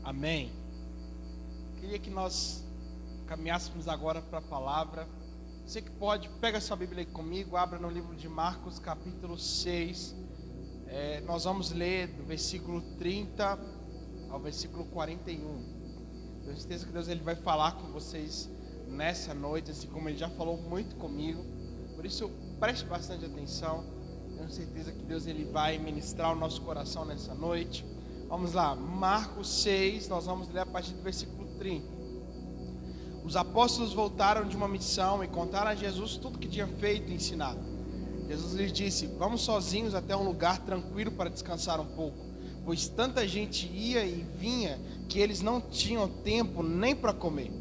Amém. Queria que nós caminhássemos agora para a palavra. Você que pode, pega sua Bíblia aí comigo, abra no livro de Marcos, capítulo 6. Nós vamos ler do versículo 30 ao versículo 41. Tenho certeza que Deus ele vai falar com vocês nessa noite, assim como Ele já falou muito comigo. Por isso, preste bastante atenção. Tenho certeza que Deus ele vai ministrar o nosso coração nessa noite. Vamos lá, Marcos 6, nós vamos ler a partir do versículo 30. Os apóstolos voltaram de uma missão e contaram a Jesus tudo que tinha feito e ensinado. Jesus lhes disse: vamos sozinhos até um lugar tranquilo para descansar um pouco, pois tanta gente ia e vinha que eles não tinham tempo nem para comer.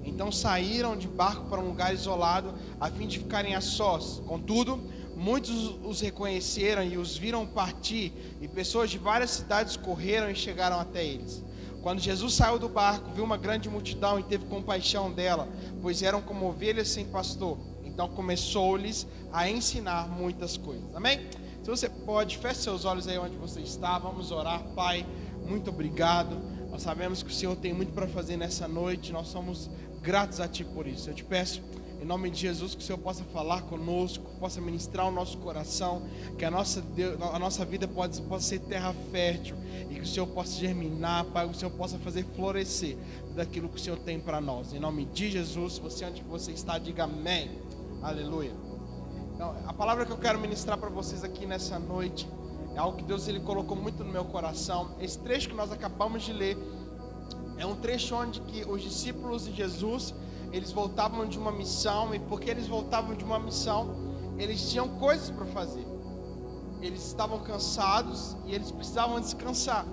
Então saíram de barco para um lugar isolado a fim de ficarem a sós. Contudo, muitos os reconheceram e os viram partir, e pessoas de várias cidades correram e chegaram até eles. Quando Jesus saiu do barco, viu uma grande multidão e teve compaixão dela, pois eram como ovelhas sem pastor. Então começou-lhes a ensinar muitas coisas. Amém? Se você pode, feche seus olhos aí onde você está. Vamos orar. Pai, muito obrigado. Nós sabemos que o Senhor tem muito para fazer nessa noite. Nós somos gratos a Ti por isso. Eu te peço, em nome de Jesus, que o Senhor possa falar conosco, possa ministrar o nosso coração, que a nossa vida possa ser terra fértil, e que o Senhor possa germinar, Pai, que o Senhor possa fazer florescer daquilo que o Senhor tem para nós. Em nome de Jesus, você onde você está, diga amém. Aleluia. Então, a palavra que eu quero ministrar para vocês aqui nessa noite é algo que Deus ele colocou muito no meu coração. Esse trecho que nós acabamos de ler é um trecho onde que os discípulos de Jesus, eles voltavam de uma missão, e porque eles voltavam de uma missão, eles tinham coisas para fazer. Eles estavam cansados e eles precisavam descansar.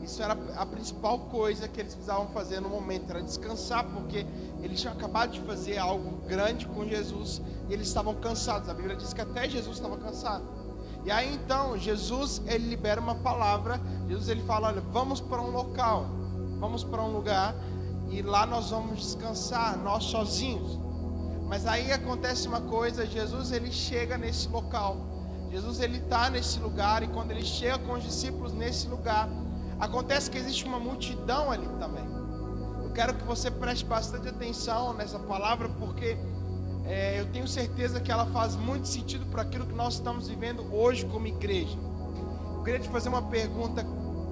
Isso era a principal coisa que eles precisavam fazer no momento, era descansar, porque eles tinham acabado de fazer algo grande com Jesus e eles estavam cansados. A Bíblia diz que até Jesus estava cansado. E aí então, Jesus, ele libera uma palavra. Jesus, ele fala: olha, vamos para um local, vamos para um lugar, e lá nós vamos descansar, nós sozinhos. Mas aí acontece uma coisa, Jesus ele chega nesse local, Jesus ele está nesse lugar, e quando ele chega com os discípulos nesse lugar, acontece que existe uma multidão ali também. Eu quero que você preste bastante atenção nessa palavra, porque eu tenho certeza que ela faz muito sentido para aquilo que nós estamos vivendo hoje como igreja. Eu queria te fazer uma pergunta: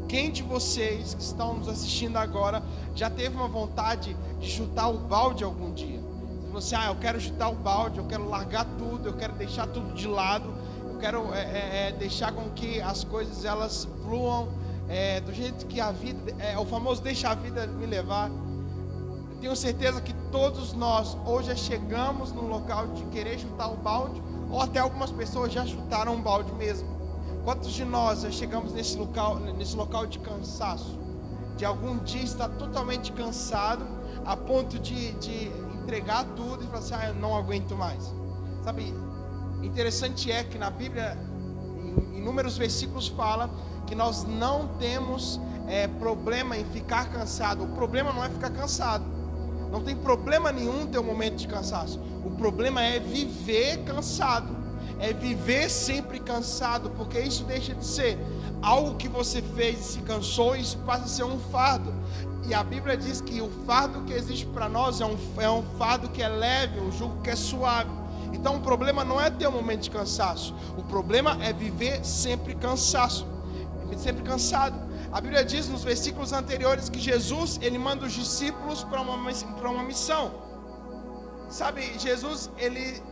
quem de vocês que estão nos assistindo agora já teve uma vontade de chutar o balde algum dia? Se você, eu quero chutar o balde, eu quero largar tudo, eu quero deixar tudo de lado, eu quero deixar com que as coisas elas fluam do jeito que a vida, o famoso deixa a vida me levar. Eu tenho certeza que todos nós hoje já chegamos no local de querer chutar o balde, ou até algumas pessoas já chutaram um balde mesmo. Quantos de nós já chegamos nesse local de cansaço? De algum dia estar totalmente cansado, a ponto de entregar tudo e falar assim: eu não aguento mais. Sabe, interessante é que na Bíblia, em inúmeros versículos fala que nós não temos problema em ficar cansado. O problema não é ficar cansado. Não tem problema nenhum ter um momento de cansaço. O problema é viver cansado. É viver sempre cansado, porque isso deixa de ser algo que você fez e se cansou, e isso passa a ser um fardo. E a Bíblia diz que o fardo que existe para nós é um fardo que é leve, um jugo que é suave. Então o problema não é ter um momento de cansaço, o problema é viver sempre cansado. A Bíblia diz nos versículos anteriores que Jesus ele manda os discípulos para uma missão. Sabe, Jesus ele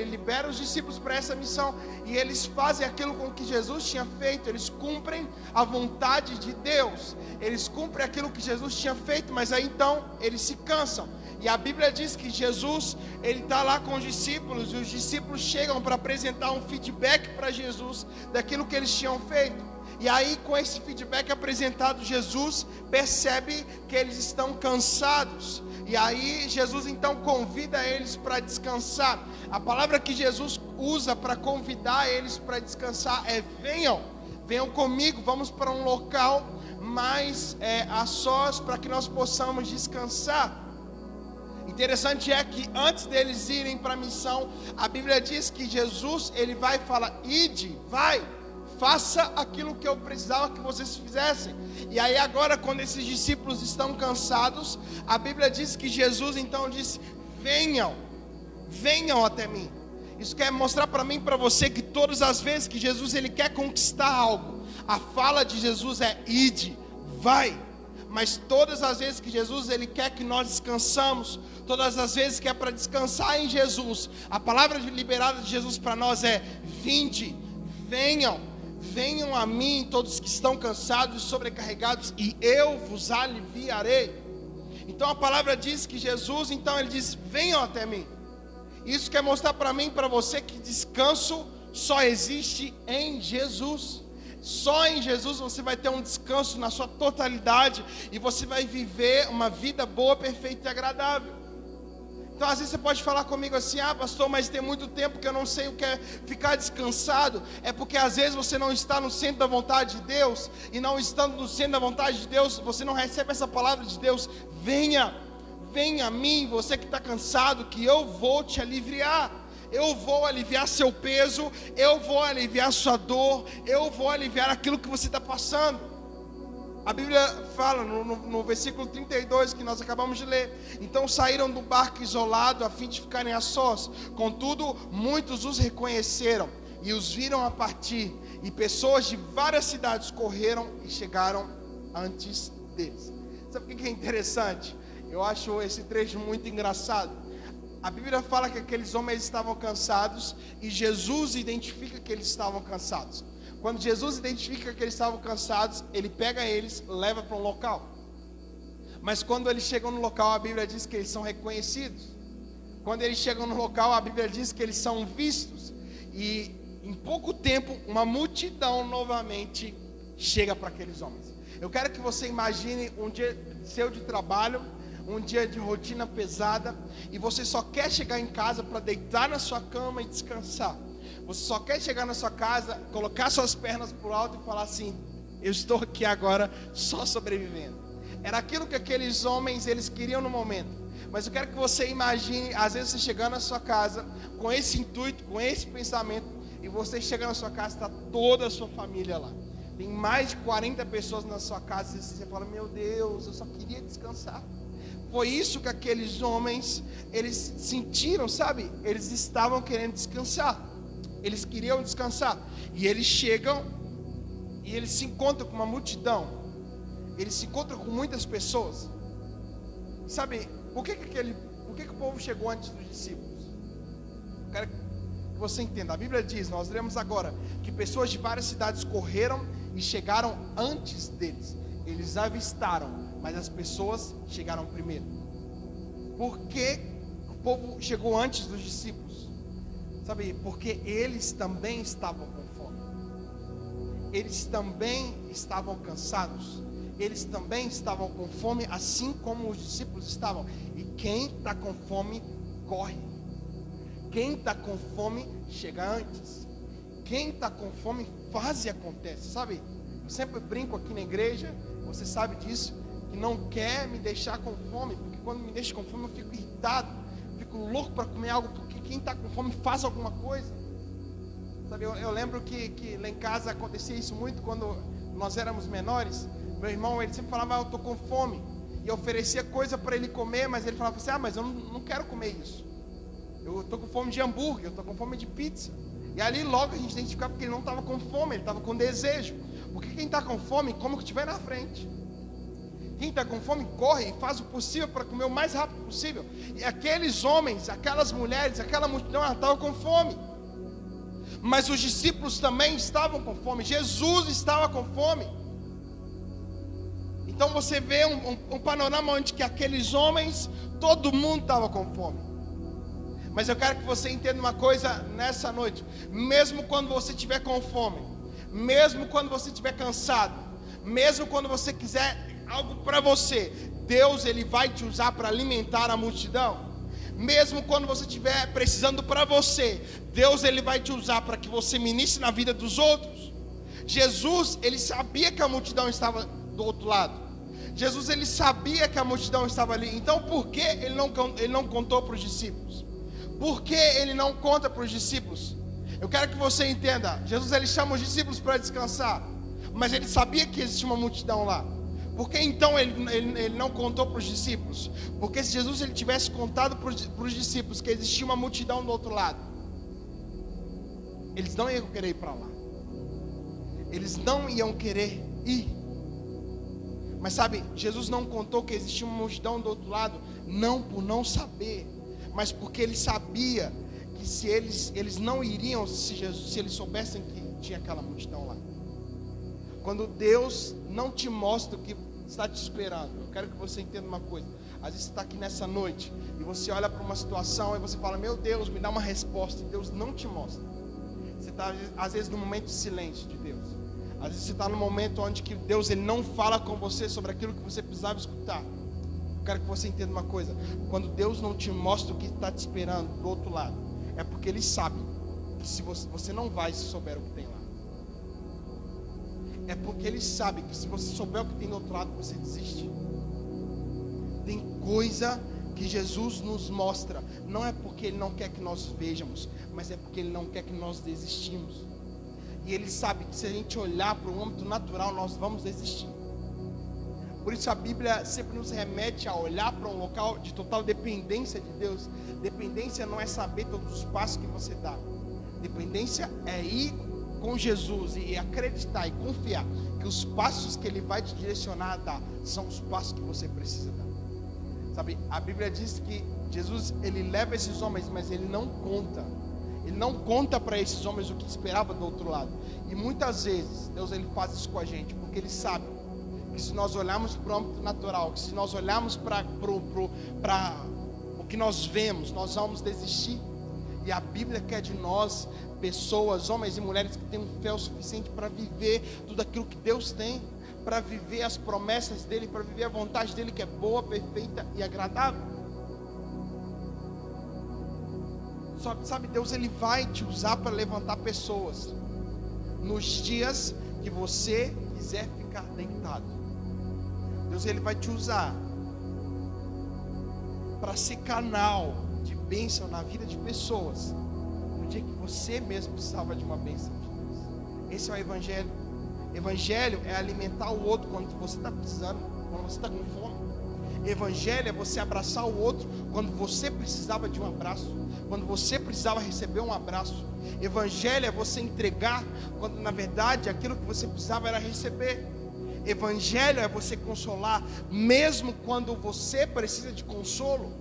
libera os discípulos para essa missão, e eles fazem aquilo com que Jesus tinha feito. Eles cumprem a vontade de Deus, eles cumprem aquilo que Jesus tinha feito, mas aí então eles se cansam. E a Bíblia diz que Jesus ele está lá com os discípulos, e os discípulos chegam para apresentar um feedback para Jesus daquilo que eles tinham feito. E aí, com esse feedback apresentado, Jesus percebe que eles estão cansados. E aí Jesus então convida eles para descansar. A palavra que Jesus usa para convidar eles para descansar é: venham comigo, vamos para um local mais a sós, para que nós possamos descansar. Interessante é que antes deles irem para a missão, a Bíblia diz que Jesus ele vai falar: ide, vai, faça aquilo que eu precisava que vocês fizessem. E aí agora, quando esses discípulos estão cansados, a Bíblia diz que Jesus então disse: venham até mim. Isso quer mostrar para mim e para você que todas as vezes que Jesus ele quer conquistar algo, a fala de Jesus é: ide, vai. Mas todas as vezes que Jesus ele quer que nós descansamos, todas as vezes que é para descansar em Jesus, a palavra liberada de Jesus para nós é: vinde, venham a mim todos que estão cansados e sobrecarregados, e eu vos aliviarei. Então a palavra diz que Jesus, então ele diz: venham até mim. Isso quer mostrar para mim e para você que descanso só existe em Jesus. Só em Jesus você vai ter um descanso na sua totalidade, e você vai viver uma vida boa, perfeita e agradável. Então às vezes você pode falar comigo assim: ah, pastor, mas tem muito tempo que eu não sei o que é ficar descansado. É porque às vezes você não está no centro da vontade de Deus, e não estando no centro da vontade de Deus, você não recebe essa palavra de Deus: venha a mim, você que está cansado, que eu vou te aliviar. Eu vou aliviar seu peso, eu vou aliviar sua dor, eu vou aliviar aquilo que você está passando. A Bíblia fala no versículo 32 que nós acabamos de ler: então saíram do barco isolado a fim de ficarem a sós. Contudo, muitos os reconheceram e os viram a partir, e pessoas de várias cidades correram e chegaram antes deles. Sabe o que é interessante? Eu acho esse trecho muito engraçado. A Bíblia fala que aqueles homens estavam cansados, e Jesus identifica que eles estavam cansados. Quando Jesus identifica que eles estavam cansados, ele pega eles, leva para um local. Mas quando eles chegam no local, a Bíblia diz que eles são reconhecidos. Quando eles chegam no local, a Bíblia diz que eles são vistos. E em pouco tempo, uma multidão novamente chega para aqueles homens. Eu quero que você imagine um dia seu de trabalho, um dia de rotina pesada, e você só quer chegar em casa para deitar na sua cama e descansar. Você só quer chegar na sua casa, colocar suas pernas por alto e falar assim: eu estou aqui agora só sobrevivendo. Era aquilo que aqueles homens eles queriam no momento. Mas eu quero que você imagine, às vezes você chegando na sua casa com esse intuito, com esse pensamento, e você chega na sua casa, está toda a sua família lá. Tem mais de 40 pessoas na sua casa, e você fala: meu Deus, eu só queria descansar. Foi isso que aqueles homens, eles sentiram, sabe? Eles estavam querendo descansar. Eles queriam descansar. E eles chegam e eles se encontram com uma multidão. Eles se encontram com muitas pessoas. Sabe, por que o povo chegou antes dos discípulos? Eu quero que você entenda. A Bíblia diz, nós lemos agora, que pessoas de várias cidades correram e chegaram antes deles. Eles avistaram, mas as pessoas chegaram primeiro. Por que o povo chegou antes dos discípulos? Sabe, porque eles também estavam com fome. Eles também estavam cansados. Eles também estavam com fome, assim como os discípulos estavam. E quem está com fome, corre. Quem está com fome, chega antes. Quem está com fome, faz e acontece. Sabe, eu sempre brinco aqui na igreja, você sabe disso, que não quer me deixar com fome, porque quando me deixa com fome eu fico irritado, fico louco para comer algo, porque quem está com fome faz alguma coisa. Sabe, eu lembro que lá em casa acontecia isso muito quando nós éramos menores. Meu irmão, ele sempre falava: eu estou com fome, e eu oferecia coisa para ele comer, mas ele falava assim: ah, mas eu não quero comer isso, eu estou com fome de hambúrguer, eu estou com fome de pizza. E ali logo a gente identificava porque ele não estava com fome, ele estava com desejo. Porque quem está com fome, come o que estiver na frente. Quem está com fome, corre e faz o possível para comer o mais rápido possível. E aqueles homens, aquelas mulheres, aquela multidão, ela estava com fome. Mas os discípulos também estavam com fome. Jesus estava com fome. Então você vê um panorama onde que aqueles homens, todo mundo estava com fome. Mas eu quero que você entenda uma coisa nessa noite. Mesmo quando você estiver com fome, mesmo quando você estiver cansado, mesmo quando você quiser algo para você, Deus ele vai te usar para alimentar a multidão. Mesmo quando você estiver precisando para você, Deus ele vai te usar para que você ministre na vida dos outros. Jesus, ele sabia que a multidão estava do outro lado. Jesus, ele sabia que a multidão estava ali. Então por que ele não contou para os discípulos? Por que ele não conta para os discípulos? Eu quero que você entenda, Jesus ele chama os discípulos para descansar, mas ele sabia que existia uma multidão lá. Por que então ele não contou para os discípulos? Porque se Jesus ele tivesse contado para os discípulos que existia uma multidão do outro lado, eles não iam querer ir para lá. Eles não iam querer ir. Mas sabe, Jesus não contou que existia uma multidão do outro lado, não por não saber, mas porque ele sabia que se eles não iriam se eles soubessem que tinha aquela multidão lá. Quando Deus não te mostra o que está te esperando, eu quero que você entenda uma coisa. Às vezes você está aqui nessa noite e você olha para uma situação e você fala, meu Deus, me dá uma resposta, e Deus não te mostra. Você está às vezes no momento de silêncio de Deus. Às vezes você está no momento onde que Deus ele não fala com você sobre aquilo que você precisava escutar. Eu quero que você entenda uma coisa. Quando Deus não te mostra o que está te esperando do outro lado, é porque Ele sabe que se você não vai se souber o que tem lá. É porque Ele sabe que se você souber o que tem do outro lado, você desiste. Tem coisa que Jesus nos mostra, não é porque Ele não quer que nós vejamos, mas é porque Ele não quer que nós desistimos. E Ele sabe que se a gente olhar para o âmbito natural, nós vamos desistir. Por isso a Bíblia sempre nos remete a olhar para um local de total dependência de Deus. Dependência não é saber todos os passos que você dá. Dependência é ir com Jesus e acreditar e confiar que os passos que Ele vai te direcionar a dar são os passos que você precisa dar. Sabe, a Bíblia diz que Jesus, Ele leva esses homens, mas Ele não conta. Ele não conta para esses homens o que esperava do outro lado. E muitas vezes Deus ele faz isso com a gente, porque Ele sabe que se nós olharmos para o âmbito natural, que se nós olharmos para o que nós vemos, nós vamos desistir. E a Bíblia quer de nós pessoas, homens e mulheres que tenham fé o suficiente para viver tudo aquilo que Deus tem, para viver as promessas dEle, para viver a vontade dEle que é boa, perfeita e agradável. Sabe, Deus ele vai te usar para levantar pessoas nos dias que você quiser ficar deitado. Deus ele vai te usar para ser canal de bênção na vida de pessoas no dia que você mesmo precisava de uma bênção de Deus. Esse é o Evangelho. Evangelho é alimentar o outro quando você está precisando, quando você está com fome. Evangelho é você abraçar o outro quando você precisava de um abraço, quando você precisava receber um abraço. Evangelho é você entregar quando na verdade aquilo que você precisava era receber. Evangelho é você consolar mesmo quando você precisa de consolo,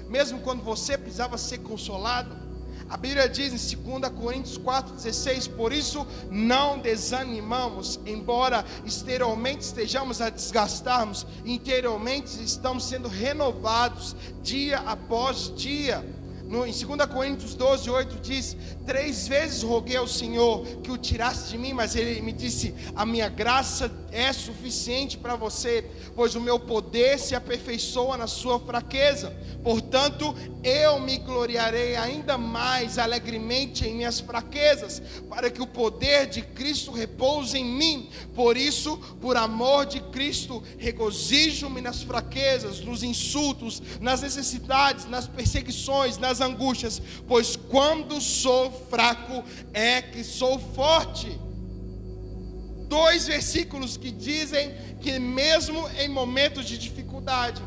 mesmo quando você precisava ser consolado. A Bíblia diz em 2 Coríntios 4,16: por isso não desanimamos, embora exteriormente estejamos a desgastarmos, interiormente estamos sendo renovados dia após dia. Em 2 Coríntios 12:8 diz: 3 vezes roguei ao Senhor que o tirasse de mim, mas Ele me disse: a minha graça é suficiente para você, pois o meu poder se aperfeiçoa na sua fraqueza. Portanto, eu me gloriarei ainda mais alegremente em minhas fraquezas, para que o poder de Cristo repouse em mim. Por isso, por amor de Cristo, regozijo-me nas fraquezas, nos insultos, nas necessidades, nas perseguições, nas angústias, pois quando sou fraco é que sou forte. 2 versículos que dizem que mesmo em momentos de dificuldade,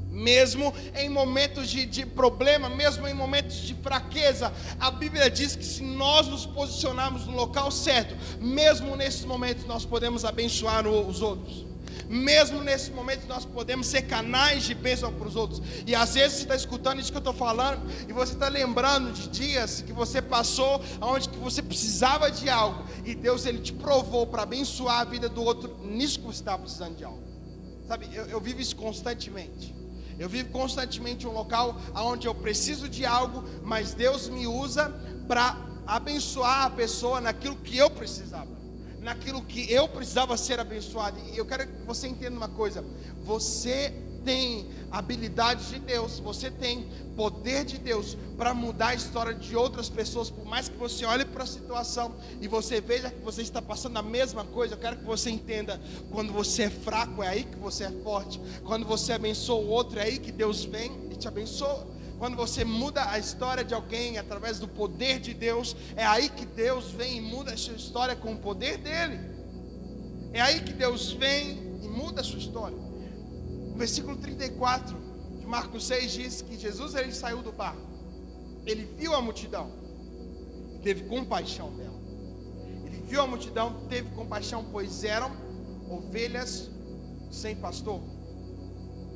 mesmo em momentos de problema, mesmo em momentos de fraqueza, a Bíblia diz que se nós nos posicionarmos no local certo, mesmo nesses momentos nós podemos abençoar os outros. Mesmo nesse momento nós podemos ser canais de bênção para os outros. E às vezes você está escutando isso que eu estou falando e você está lembrando de dias que você passou onde que você precisava de algo e Deus ele te provou para abençoar a vida do outro nisso que você estava precisando de algo. Sabe, eu vivo isso constantemente. Eu vivo constantemente em um local onde eu preciso de algo, mas Deus me usa para abençoar a pessoa naquilo que eu precisava, naquilo que eu precisava ser abençoado. E eu quero que você entenda uma coisa: você tem habilidade de Deus, você tem poder de Deus para mudar a história de outras pessoas. Por mais que você olhe para a situação e você veja que você está passando a mesma coisa, eu quero que você entenda: quando você é fraco é aí que você é forte. Quando você abençoa o outro é aí que Deus vem e te abençoa. quando você muda a história de alguém através do poder de Deus, é aí que Deus vem e muda a sua história com o poder dele. É aí que Deus vem e muda a sua história. O versículo 34 de Marcos 6 diz que Jesus, ele saiu do barco, ele viu a multidão, teve compaixão dela. Ele viu a multidão, teve compaixão, pois eram ovelhas sem pastor.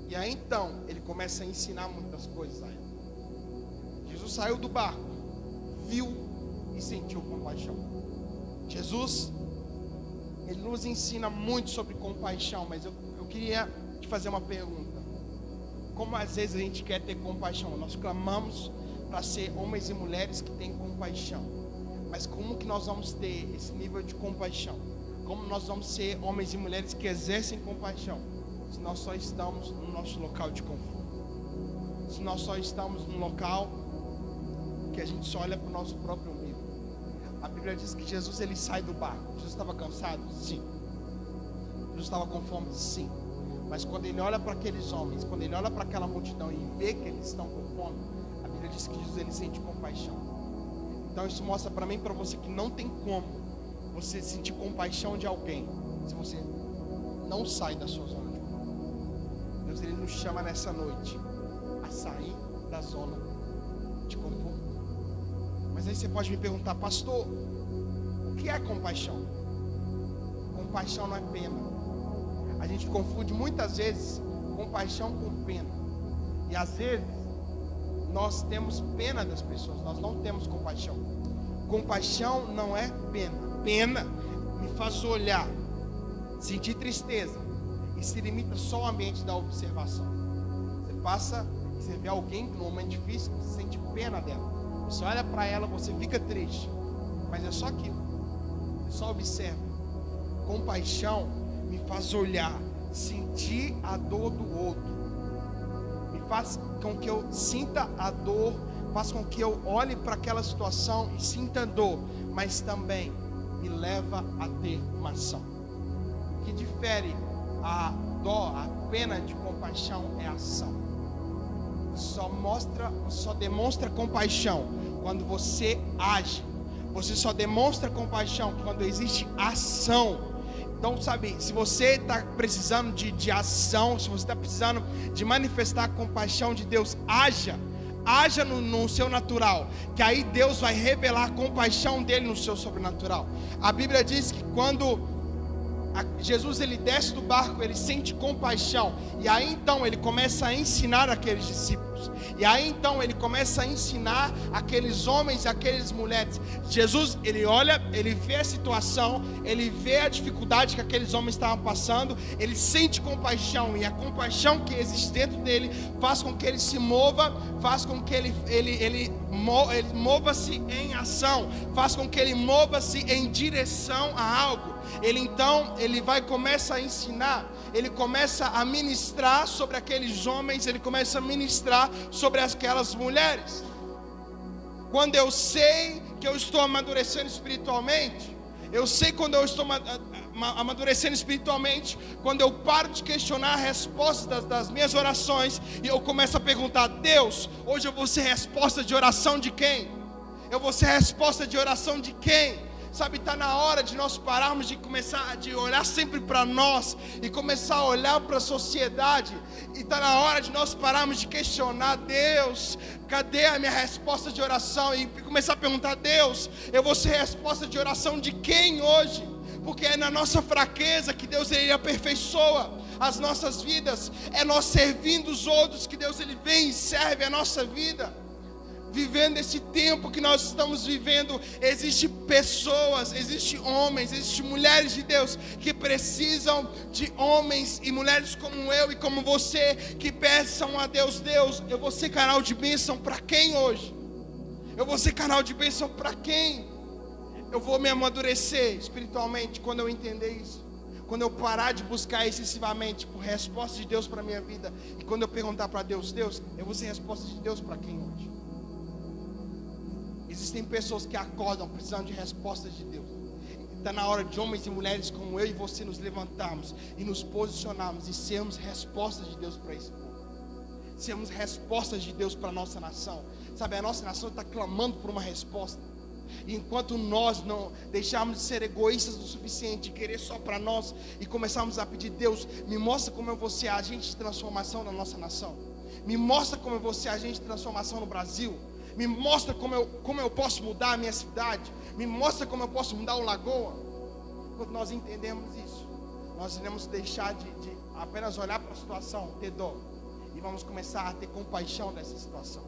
E aí então ele começa a ensinar muitas coisas a ela. Jesus saiu do barco, viu e sentiu compaixão. Jesus, ele nos ensina muito sobre compaixão, mas eu queria te fazer uma pergunta. Como às vezes a gente quer ter compaixão? Nós clamamos para ser homens e mulheres que têm compaixão, mas como que nós vamos ter esse nível de compaixão? Como nós vamos ser homens e mulheres que exercem compaixão, se nós só estamos no nosso local de conforto? Se nós só estamos num local que a gente só olha para o nosso próprio umbigo? A Bíblia diz que Jesus, ele sai do barco. Jesus estava cansado? Sim. Jesus estava com fome? Sim. Mas quando ele olha para aqueles homens, quando ele olha para aquela multidão e vê que eles estão com fome, a Bíblia diz que Jesus, ele sente compaixão. Então isso mostra para mim e para você que não tem como você sentir compaixão de alguém se você não sai da sua zona de conforto. Deus, ele nos chama nessa noite a sair da zona de conforto. Mas aí você pode me perguntar: pastor, o que é compaixão? Compaixão não é pena. A gente confunde muitas vezes compaixão com pena. E às vezes nós temos pena das pessoas, nós não temos compaixão. Compaixão não é pena. Pena me faz olhar, sentir tristeza, e se limita só ao ambiente da observação. Você passa, você vê alguém num momento difícil, você sente pena dela. Você olha para ela, você fica triste, mas é só aquilo. Você só observa. Compaixão me faz olhar, sentir a dor do outro, me faz com que eu sinta a dor, faz com que eu olhe para aquela situação e sinta a dor, mas também me leva a ter uma ação. O que difere a dó, a pena de compaixão é a ação. Só demonstra compaixão quando você age. Você só demonstra compaixão quando existe ação. Então, sabe, se você está precisando de ação, se você está precisando de manifestar a compaixão de Deus, haja no seu natural, que aí Deus vai revelar a compaixão dele no seu sobrenatural. A Bíblia diz que quando Jesus, ele desce do barco, ele sente compaixão, e aí então ele começa a ensinar aqueles discípulos, e aí então ele começa a ensinar aqueles homens e aquelas mulheres. Jesus, ele olha, ele vê a situação, ele vê a dificuldade que aqueles homens estavam passando, ele sente compaixão, e a compaixão que existe dentro dele faz com que ele se mova, faz com que ele mova-se em ação, faz com que ele mova-se em direção a algo. Ele vai começar a ensinar, ele começa a ministrar sobre aqueles homens, ele começa a ministrar sobre aquelas mulheres. Quando eu sei que eu estou amadurecendo espiritualmente, eu sei quando eu estou amadurecendo espiritualmente, quando eu paro de questionar a resposta das minhas orações e eu começo a perguntar: Deus, hoje eu vou ser resposta de oração de quem? Eu vou ser resposta de oração de quem? Sabe, está na hora de nós pararmos de começar de olhar sempre para nós e começar a olhar para a sociedade. E está na hora de nós pararmos de questionar: Deus, cadê a minha resposta de oração? E começar a perguntar: Deus, eu vou ser resposta de oração de quem hoje? Porque é na nossa fraqueza que Deus, ele aperfeiçoa as nossas vidas. É nós servindo os outros que Deus, ele vem e serve a nossa vida. Vivendo esse tempo que nós estamos vivendo, existe pessoas, existe homens, existe mulheres de Deus que precisam de homens e mulheres como eu e como você, que peçam a Deus: Deus, eu vou ser canal de bênção para quem hoje? Eu vou ser canal de bênção para quem? Eu vou me amadurecer espiritualmente quando eu entender isso. Quando eu parar de buscar excessivamente por resposta de Deus para a minha vida, e quando eu perguntar para Deus: Deus, eu vou ser resposta de Deus para quem hoje? Existem pessoas que acordam precisando de respostas de Deus. Está na hora de homens e mulheres como eu e você nos levantarmos e nos posicionarmos e sermos respostas de Deus para esse povo. sermos respostas de Deus para a nossa nação. Sabe, a nossa nação está clamando por uma resposta. E enquanto nós não deixarmos de ser egoístas o suficiente, de querer só para nós, e começarmos a pedir: Deus, me mostra como eu vou ser agente de transformação na nossa nação. Me mostra como eu vou ser agente de transformação no Brasil. Me mostra como eu posso mudar a minha cidade. Me mostra como eu posso mudar o Lagoa. Quando nós entendemos isso, nós iremos deixar de apenas olhar para a situação, ter dó, e vamos começar a ter compaixão dessa situação.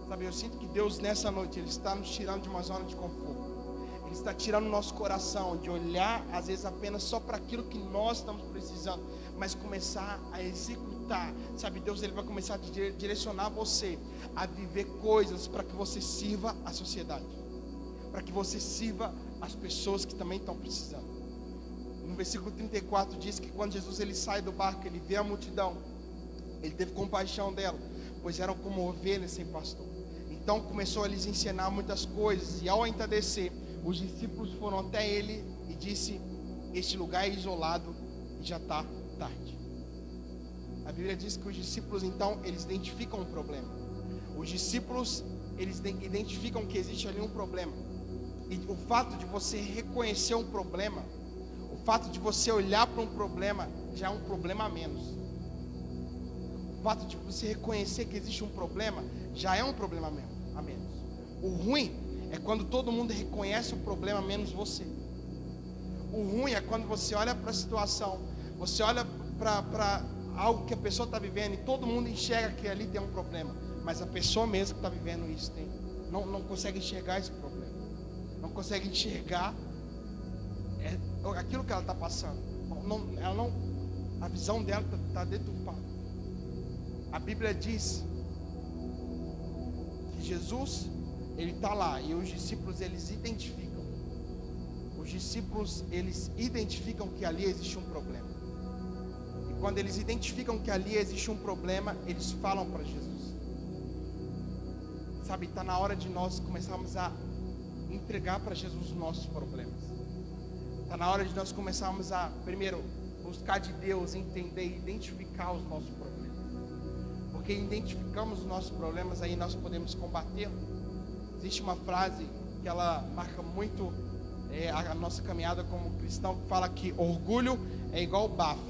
Sabe, eu sinto que Deus nessa noite, Ele está nos tirando de uma zona de conforto. Ele está tirando o nosso coração de olhar às vezes apenas só para aquilo que nós estamos precisando, mas começar a executar. Sabe, Deus, Ele vai começar a direcionar você a viver coisas para que você sirva a sociedade, para que você sirva as pessoas que também estão precisando. No versículo 34 diz que quando Jesus ele sai do barco, ele vê a multidão, ele teve compaixão dela, pois eram como ovelhas sem pastor. Então começou a lhes ensinar muitas coisas, e ao entardecer, os discípulos foram até ele e disse: este lugar é isolado e já está tarde. A Bíblia diz que os discípulos então, eles identificam um problema. Os discípulos, eles identificam que existe ali um problema. E o fato de você reconhecer um problema, o fato de você olhar para um problema, já é um problema a menos. O fato de você reconhecer que existe um problema, já é um problema a menos. O ruim é quando todo mundo reconhece o problema, menos você. O ruim é quando você olha para a situação, você olha para algo que a pessoa está vivendo e todo mundo enxerga que ali tem um problema, mas a pessoa mesmo que está vivendo isso não consegue enxergar esse problema, não consegue enxergar aquilo que ela está passando. A visão dela está deturpada. A Bíblia diz que Jesus, ele está lá, e os discípulos, eles identificam. Os discípulos, eles identificam que ali existe um problema. E quando eles identificam que ali existe um problema, eles falam para Jesus. Sabe, está na hora de nós começarmos a entregar para Jesus os nossos problemas. Está na hora de nós começarmos a, primeiro, buscar de Deus, entender e identificar os nossos problemas. Porque identificamos os nossos problemas, aí nós podemos combatê-los. Existe uma frase que ela marca muito a nossa caminhada como cristão, que fala que orgulho é igual bafo.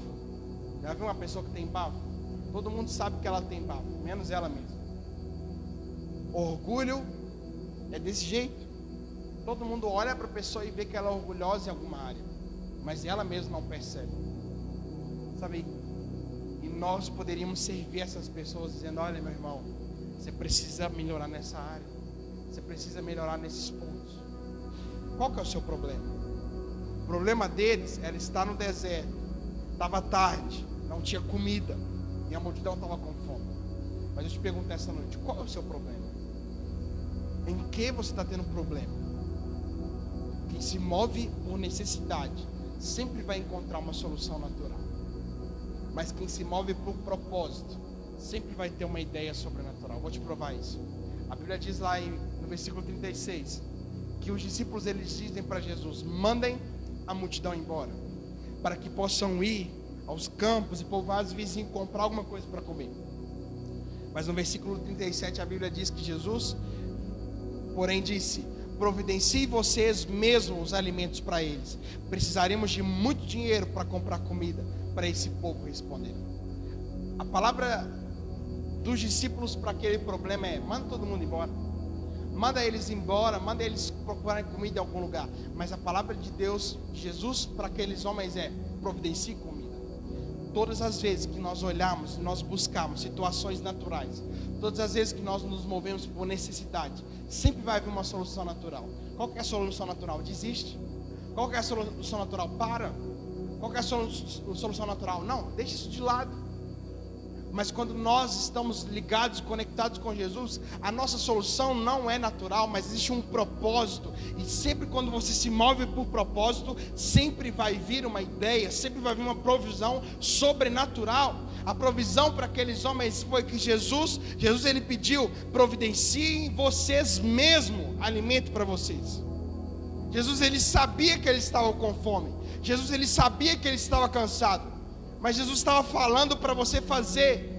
Já viu uma pessoa que tem bafo? Todo mundo sabe que ela tem bafo, menos ela mesma. Orgulho é desse jeito. Todo mundo olha para a pessoa e vê que ela é orgulhosa em alguma área, mas ela mesma não percebe. Sabe? E nós poderíamos servir essas pessoas dizendo: olha, meu irmão, você precisa melhorar nessa área, você precisa melhorar nesses pontos. Qual que é o seu problema? O problema deles era estar no deserto, estava tarde, não tinha comida, e a multidão estava com fome. Mas eu te pergunto essa noite: qual é o seu problema? Em que você está tendo problema? Quem se move por necessidade sempre vai encontrar uma solução natural, mas quem se move por propósito sempre vai ter uma ideia sobrenatural. Vou te provar isso. A Bíblia diz lá no versículo 36 que os discípulos, eles dizem para Jesus: mandem a multidão embora, para que possam ir aos campos e povoados vizinhos comprar alguma coisa para comer. Mas no versículo 37 a Bíblia diz que Jesus, porém, disse: providencie vocês mesmos os alimentos para eles. Precisaremos de muito dinheiro para comprar comida para esse povo. Responder. A palavra dos discípulos para aquele problema é: manda todo mundo embora. Manda eles embora, manda eles procurarem comida em algum lugar. Mas a palavra de Deus, Jesus, para aqueles homens é: providencie comida. Todas as vezes que nós olhamos, nós buscamos situações naturais, todas as vezes que nós nos movemos por necessidade, sempre vai haver uma solução natural. Qual que é a solução natural? Desiste. Qual que é a solução natural? Para. Qual que é a solução natural? Não, deixa isso de lado. Mas quando nós estamos ligados, conectados com Jesus, a nossa solução não é natural, mas existe um propósito. E sempre quando você se move por propósito, sempre vai vir uma ideia, sempre vai vir uma provisão sobrenatural. A provisão para aqueles homens foi que Jesus ele pediu: providenciem vocês mesmo alimento para vocês. Jesus, ele sabia que eles estavam com fome. Jesus, ele sabia que ele estava cansado. Mas Jesus estava falando para você fazer.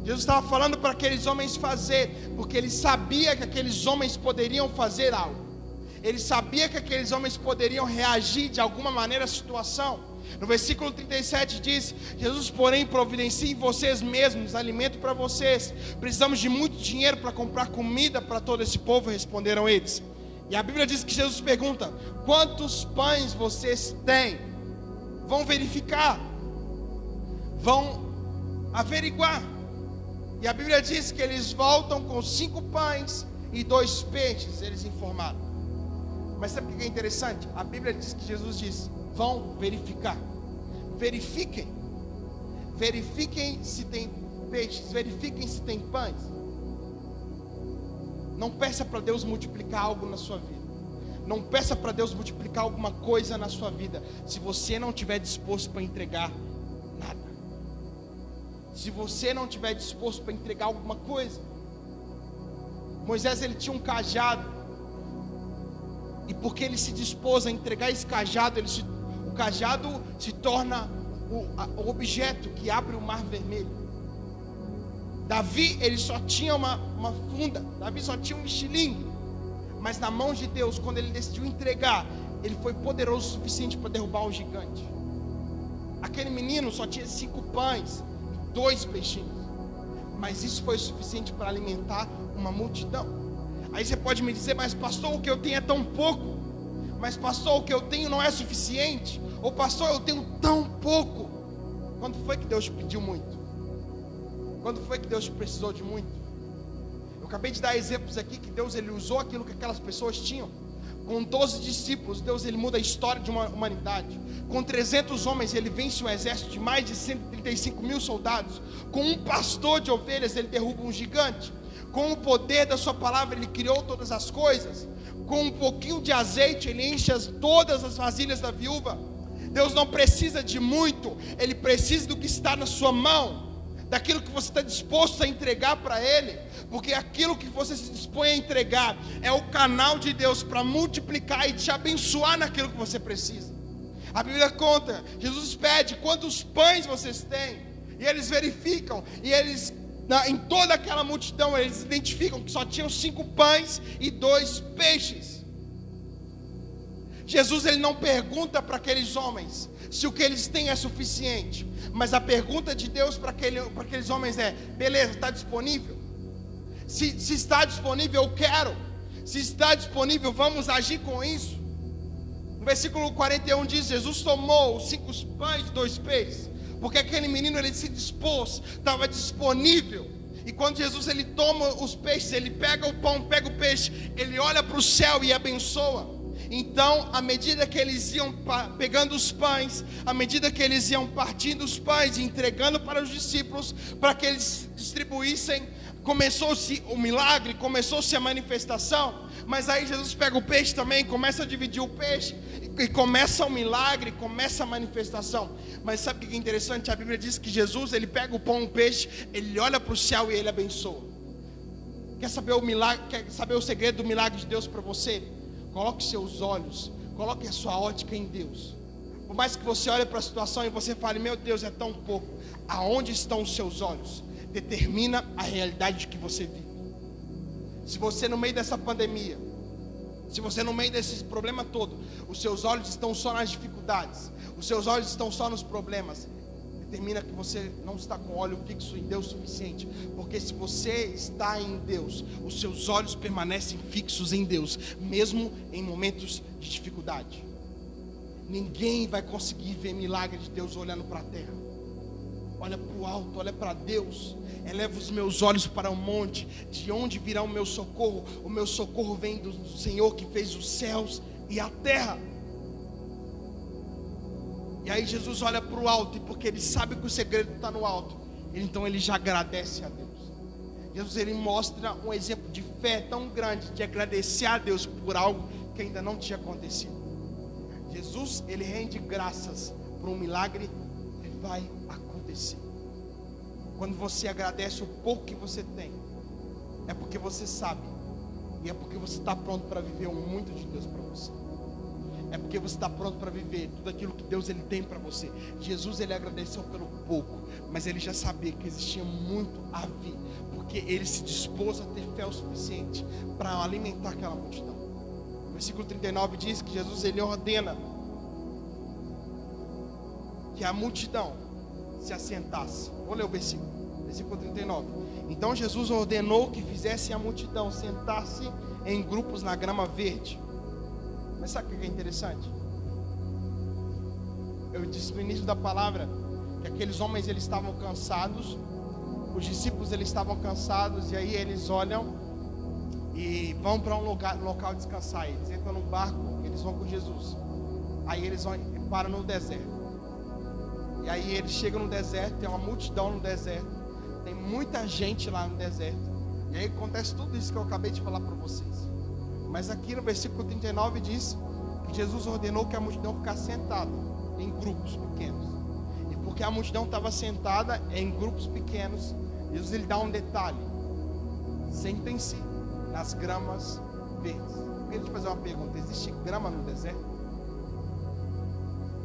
Jesus estava falando para aqueles homens fazer, porque ele sabia que aqueles homens poderiam fazer algo. Ele sabia que aqueles homens poderiam reagir de alguma maneira à situação. No versículo 37 diz: Jesus, porém, providencie vocês mesmos alimento para vocês. Precisamos de muito dinheiro para comprar comida para todo esse povo, responderam eles. E a Bíblia diz que Jesus pergunta: quantos pães vocês têm? Vão verificar, vão averiguar. E a Bíblia diz que eles voltam com 5 pães e 2 peixes, eles informaram. Mas sabe o que é interessante? A Bíblia diz que Jesus diz: vão verificar. Verifiquem. Verifiquem se tem peixes, verifiquem se tem pães. Não peça para Deus multiplicar algo na sua vida. Não peça para Deus multiplicar alguma coisa na sua vida se você não estiver disposto para entregar nada. Se você não estiver disposto para entregar alguma coisa. Moisés, ele tinha um cajado. E porque ele se dispôs a entregar esse cajado, o cajado se torna o objeto que abre o mar vermelho. Davi, ele só tinha uma funda. Davi só tinha um estilingue. Mas na mão de Deus, quando ele decidiu entregar, ele foi poderoso o suficiente para derrubar um gigante. Aquele menino só tinha 5 pães e 2 peixinhos. Mas isso foi o suficiente para alimentar uma multidão. Aí você pode me dizer: mas pastor, o que eu tenho é tão pouco. Mas pastor, o que eu tenho não é suficiente. Ou pastor, eu tenho tão pouco. Quando foi que Deus pediu muito? Quando foi que Deus precisou de muito? Eu acabei de dar exemplos aqui que Deus, ele usou aquilo que aquelas pessoas tinham. Com 12 discípulos, Deus, ele muda a história de uma humanidade. Com 300 homens, ele vence um exército de mais de 135 mil soldados. Com um pastor de ovelhas, ele derruba um gigante. Com o poder da sua palavra, ele criou todas as coisas. Com um pouquinho de azeite, ele enche todas as vasilhas da viúva. Deus não precisa de muito, ele precisa do que está na sua mão, daquilo que você está disposto a entregar para ele, porque aquilo que você se dispõe a entregar é o canal de Deus para multiplicar e te abençoar naquilo que você precisa. A Bíblia conta, Jesus pede: quantos pães vocês têm? E eles verificam, e eles, em toda aquela multidão, eles identificam que só tinham 5 pães e 2 peixes. Jesus, ele não pergunta para aqueles homens se o que eles têm é suficiente, mas a pergunta de Deus para aqueles homens é: beleza, está disponível? Se está disponível, eu quero. Se está disponível, vamos agir com isso. No versículo 41 diz: Jesus tomou os 5 pães e 2 peixes, porque aquele menino, ele se dispôs, estava disponível. E quando Jesus, ele toma os peixes, ele pega o pão, pega o peixe, ele olha para o céu e abençoa. Então, à medida que eles iam pegando os pães, à medida que eles iam partindo os pães e entregando para os discípulos, para que eles distribuíssem, começou-se o milagre, começou-se a manifestação. Mas aí Jesus pega o peixe também, começa a dividir o peixe, e começa o milagre, começa a manifestação. Mas sabe o que é interessante? A Bíblia diz que Jesus, ele pega o pão e o peixe, ele olha para o céu e ele abençoa. Quer saber o milagre? Quer saber o segredo do milagre de Deus para você? Coloque seus olhos, coloque a sua ótica em Deus. Por mais que você olhe para a situação e você fale: meu Deus, é tão pouco. Aonde estão os seus olhos? Determina a realidade que você vive. Se você, no meio dessa pandemia, se você, no meio desse problema todo, os seus olhos estão só nas dificuldades, os seus olhos estão só nos problemas, determina que você não está com o olho fixo em Deus o suficiente. Porque se você está em Deus, os seus olhos permanecem fixos em Deus, mesmo em momentos de dificuldade. Ninguém vai conseguir ver milagre de Deus olhando para a terra. Olha para o alto, olha para Deus. Eleva os meus olhos para o monte, de onde virá o meu socorro? O meu socorro vem do Senhor que fez os céus e a terra. E aí Jesus olha para o alto, e porque ele sabe que o segredo está no alto, então ele já agradece a Deus. Jesus, ele mostra um exemplo de fé tão grande, de agradecer a Deus por algo que ainda não tinha acontecido. Jesus, ele rende graças por um milagre que vai acontecer. Quando você agradece o pouco que você tem, é porque você sabe, e é porque você está pronto para viver um muito de Deus para você. é porque você está pronto para viver tudo aquilo que Deus ele tem para você. Jesus ele agradeceu pelo pouco, mas ele já sabia que existia muito a vir, porque ele se dispôs a ter fé o suficiente para alimentar aquela multidão. O versículo 39 diz que Jesus ele ordena que a multidão se assentasse. Vou ler o versículo 39. Então Jesus ordenou que fizessem a multidão sentar-se em grupos na grama verde. Mas sabe o que é interessante? Eu disse no início da palavra que aqueles homens eles estavam cansados, os discípulos eles estavam cansados, e aí eles olham e vão para um local descansar. Eles entram no barco, eles vão com Jesus. Aí eles param no deserto. E aí eles chegam no deserto, tem uma multidão no deserto, tem muita gente lá no deserto. E aí acontece tudo isso que eu acabei de falar para vocês. Mas aqui no versículo 39 diz que Jesus ordenou que a multidão ficasse sentada em grupos pequenos. E porque a multidão estava sentada em grupos pequenos, Jesus ele dá um detalhe: sentem-se nas gramas verdes. Eu queria te fazer uma pergunta: existe grama no deserto?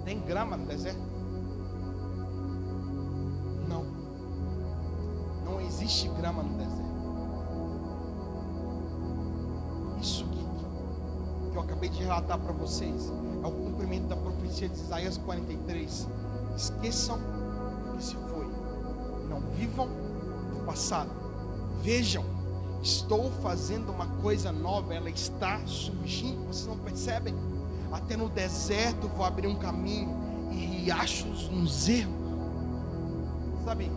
Tem grama no deserto? Não existe grama no deserto. Isso que eu acabei de relatar para vocês é o cumprimento da profecia de Isaías 43. Esqueçam o que se foi, não vivam do passado. Vejam, estou fazendo uma coisa nova, ela está surgindo, vocês não percebem? Até no deserto vou abrir um caminho e riachos nos ermos. Sabe,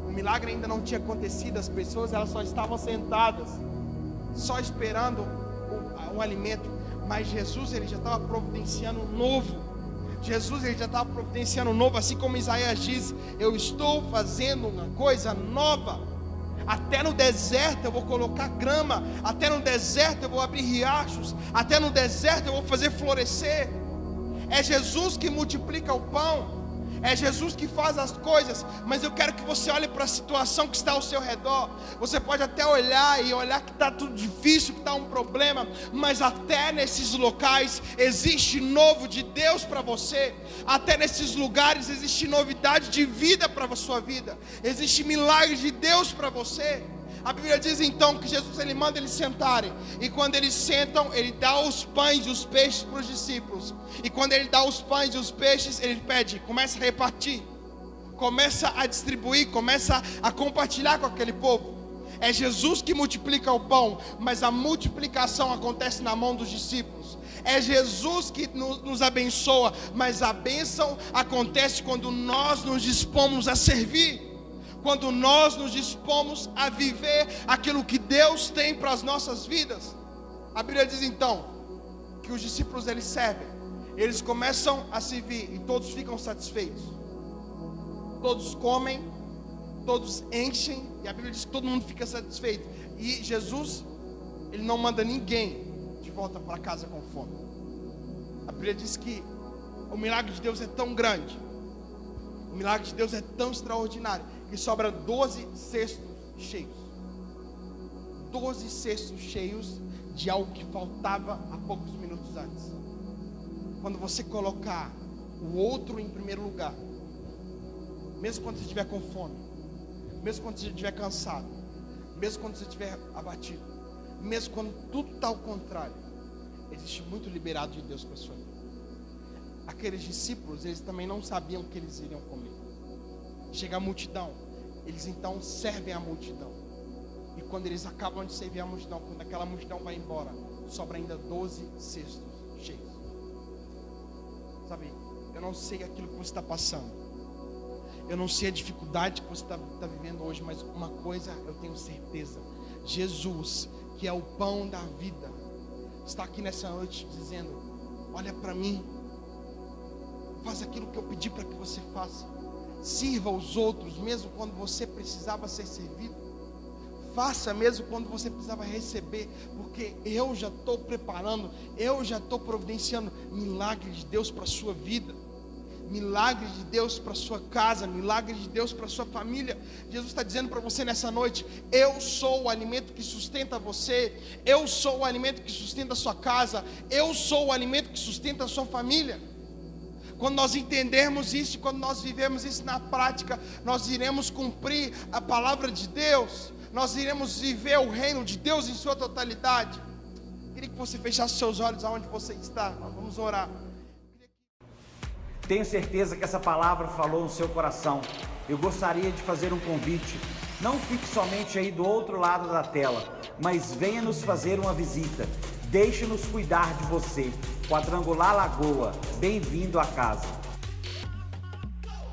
o milagre ainda não tinha acontecido, as pessoas elas só estavam sentadas, só esperando o alimento. Mas Jesus ele já estava providenciando um novo. Jesus ele já estava providenciando um novo, assim como Isaías diz: eu estou fazendo uma coisa nova. Até no deserto eu vou colocar grama, até no deserto eu vou abrir riachos, até no deserto eu vou fazer florescer. É Jesus que multiplica o pão, é Jesus que faz as coisas. Mas eu quero que você olhe para a situação que está ao seu redor. Você pode até olhar que está tudo difícil, que está um problema, mas até nesses locais existe novo de Deus para você. Até nesses lugares existe novidade de vida para a sua vida. Existe milagre de Deus para você. A Bíblia diz então que Jesus ele manda eles sentarem, e quando eles sentam, ele dá os pães e os peixes para os discípulos. E quando ele dá os pães e os peixes, ele pede, começa a repartir, começa a distribuir, começa a compartilhar com aquele povo. É Jesus que multiplica o pão, mas a multiplicação acontece na mão dos discípulos. É Jesus que nos abençoa, mas a bênção acontece quando nós nos dispomos a servir, quando nós nos dispomos a viver aquilo que Deus tem para as nossas vidas. A Bíblia diz então que os discípulos eles servem, eles começam a servir e todos ficam satisfeitos. Todos comem, todos enchem, e a Bíblia diz que todo mundo fica satisfeito. E Jesus ele não manda ninguém de volta para casa com fome. A Bíblia diz que o milagre de Deus é tão grande, o milagre de Deus é tão extraordinário, que sobra 12 cestos cheios. 12 cestos cheios de algo que faltava há poucos minutos antes. Quando você colocar o outro em primeiro lugar, mesmo quando você estiver com fome, mesmo quando você estiver cansado, mesmo quando você estiver abatido, mesmo quando tudo está ao contrário, existe muito liberado de Deus para a sua vida. Aqueles discípulos, eles também não sabiam o que eles iriam comer. Chega a multidão, eles então servem a multidão. E quando eles acabam de servir a multidão, quando aquela multidão vai embora, sobra ainda 12 cestos cheios. Sabe, eu não sei aquilo que você está passando, eu não sei a dificuldade que você está vivendo hoje, mas uma coisa eu tenho certeza: Jesus, que é o pão da vida, está aqui nessa noite dizendo: olha para mim, faz aquilo que eu pedi para que você faça. Sirva os outros mesmo quando você precisava ser servido. Faça mesmo quando você precisava receber, porque eu já estou preparando, eu já estou providenciando milagre de Deus para a sua vida. milagre de Deus para sua casa, milagre de Deus para sua família. Jesus está dizendo para você nessa noite: eu sou o alimento que sustenta você, eu sou o alimento que sustenta a sua casa, eu sou o alimento que sustenta a sua família. Quando nós entendermos isso, quando nós vivemos isso na prática, nós iremos cumprir a palavra de Deus, nós iremos viver o reino de Deus em sua totalidade. Queria que você fechasse seus olhos aonde você está. Nós vamos orar. Tenho certeza que essa palavra falou no seu coração. Eu gostaria de fazer um convite. Não fique somente aí do outro lado da tela, mas venha nos fazer uma visita. Deixe-nos cuidar de você. Quadrangular Lagoa, bem-vindo à casa.